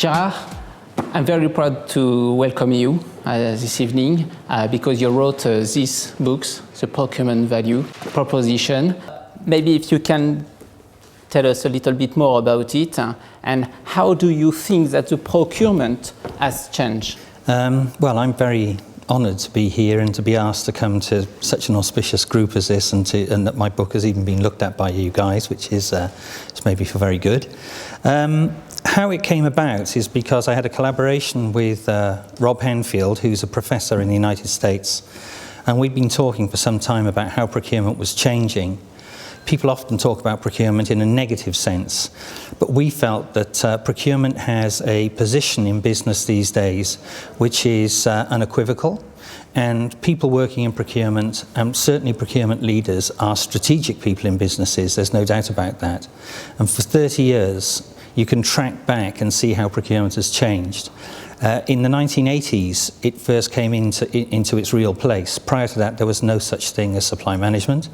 Gerard, I'm very proud to welcome you this evening because you wrote these books, The Procurement Value Proposition. Maybe if you can tell us a little bit more about it and how do you think that the procurement has changed? Well, I'm very honoured to be here and to be asked to come to such an auspicious group as this, and that my book has even been looked at by you guys, which is it's maybe for very good. How it came about is because I had a collaboration with Rob Hanfield, who's a professor in the United States, and we'd been talking for some time about how procurement was changing. People often talk about procurement in a negative sense, but we felt that procurement has a position in business these days which is unequivocal, and people working in procurement, certainly procurement leaders, are strategic people in businesses, there's no doubt about that. And for 30 years, you can track back and see how procurement has changed. In the 1980s, it first came into its real place. Prior to that, there was no such thing as supply management.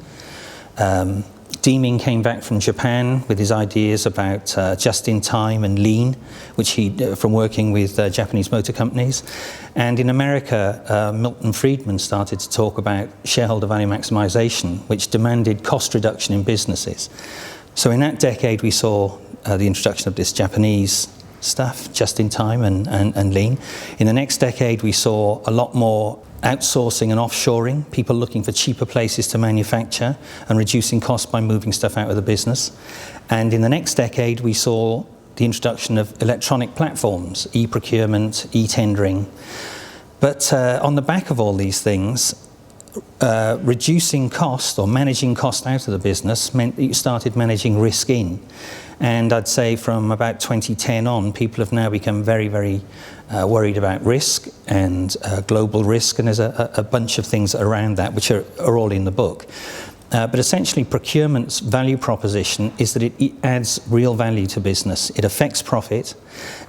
Deming came back from Japan with his ideas about just-in-time and lean, which he from working with Japanese motor companies. And in America, Milton Friedman started to talk about shareholder value maximization, which demanded cost reduction in businesses. So in that decade, we saw the introduction of this Japanese stuff, just-in-time and lean. In the next decade, we saw a lot more outsourcing and offshoring, people looking for cheaper places to manufacture and reducing costs by moving stuff out of the business. And in the next decade, we saw the introduction of electronic platforms, e-procurement, e-tendering. But on the back of all these things, reducing cost or managing cost out of the business meant that you started managing risk in. And I'd say from about 2010 on, people have now become very, very worried about risk and global risk, and there's a bunch of things around that which are all in the book. But essentially, procurement's value proposition is that it adds real value to business. It affects profit,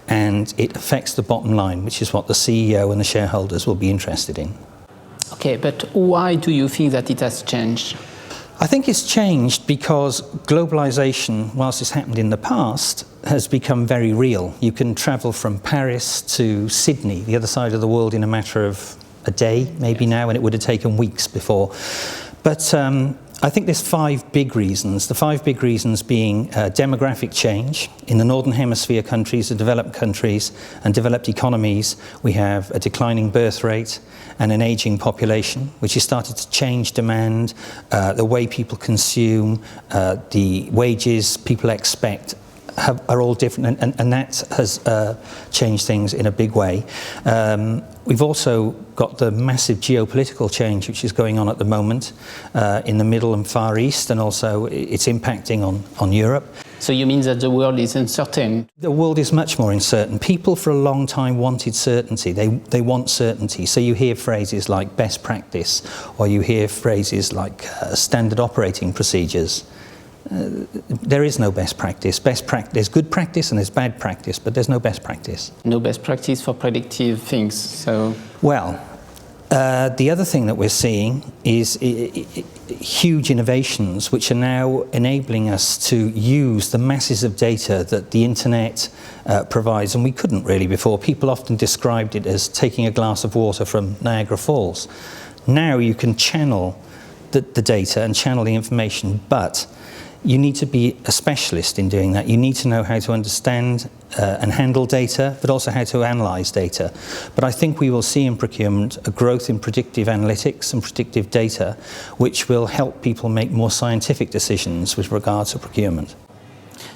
and it affects the bottom line, which is what the CEO and the shareholders will be interested in. Okay, but why do you think that it has changed? I think it's changed because globalization, whilst it's happened in the past, has become very real. You can travel from Paris to Sydney, the other side of the world, in a matter of a day, maybe now, and it would have taken weeks before. But I think there's 5 big reasons. The 5 big reasons being demographic change. In the Northern Hemisphere countries, the developed countries and developed economies, we have a declining birth rate and an aging population, which has started to change demand, the way people consume, the wages people expect are all different, and that has changed things in a big way. We've also got the massive geopolitical change which is going on at the moment in the Middle and Far East, and also it's impacting on Europe. So you mean that the world is uncertain? The world is much more uncertain. People for a long time wanted certainty. They want certainty. So you hear phrases like best practice, or you hear phrases like standard operating procedures. There is no best practice. There's good practice and there's bad practice, but there's no best practice. No best practice for predictive things. So well, the other thing that we're seeing is huge innovations which are now enabling us to use the masses of data that the internet provides, and we couldn't really before. People often described it as taking a glass of water from Niagara Falls. Now you can channel the data and channel the information, but you need to be a specialist in doing that. You need to know how to understand and handle data, but also how to analyze data. But I think we will see in procurement a growth in predictive analytics and predictive data, which will help people make more scientific decisions with regard to procurement.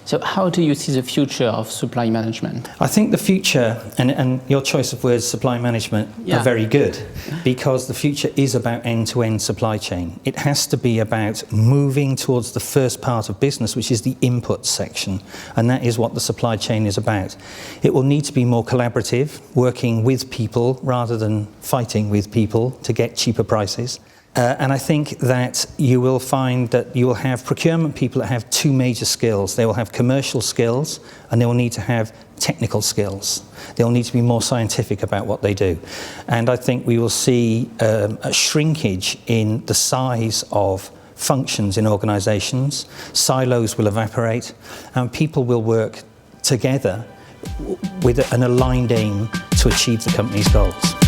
So how do you see the future of supply management? I think the future, and your choice of words, supply management, are very good, because the future is about end-to-end supply chain. It has to be about moving towards the first part of business, which is the input section, and that is what the supply chain is about. It will need to be more collaborative, working with people rather than fighting with people to get cheaper prices. And I think that you will find that you will have procurement people that have 2 major skills. They will have commercial skills, and they will need to have technical skills. They'll need to be more scientific about what they do. And I think we will see a shrinkage in the size of functions in organizations. Silos will evaporate, and people will work together with an aligned aim to achieve the company's goals.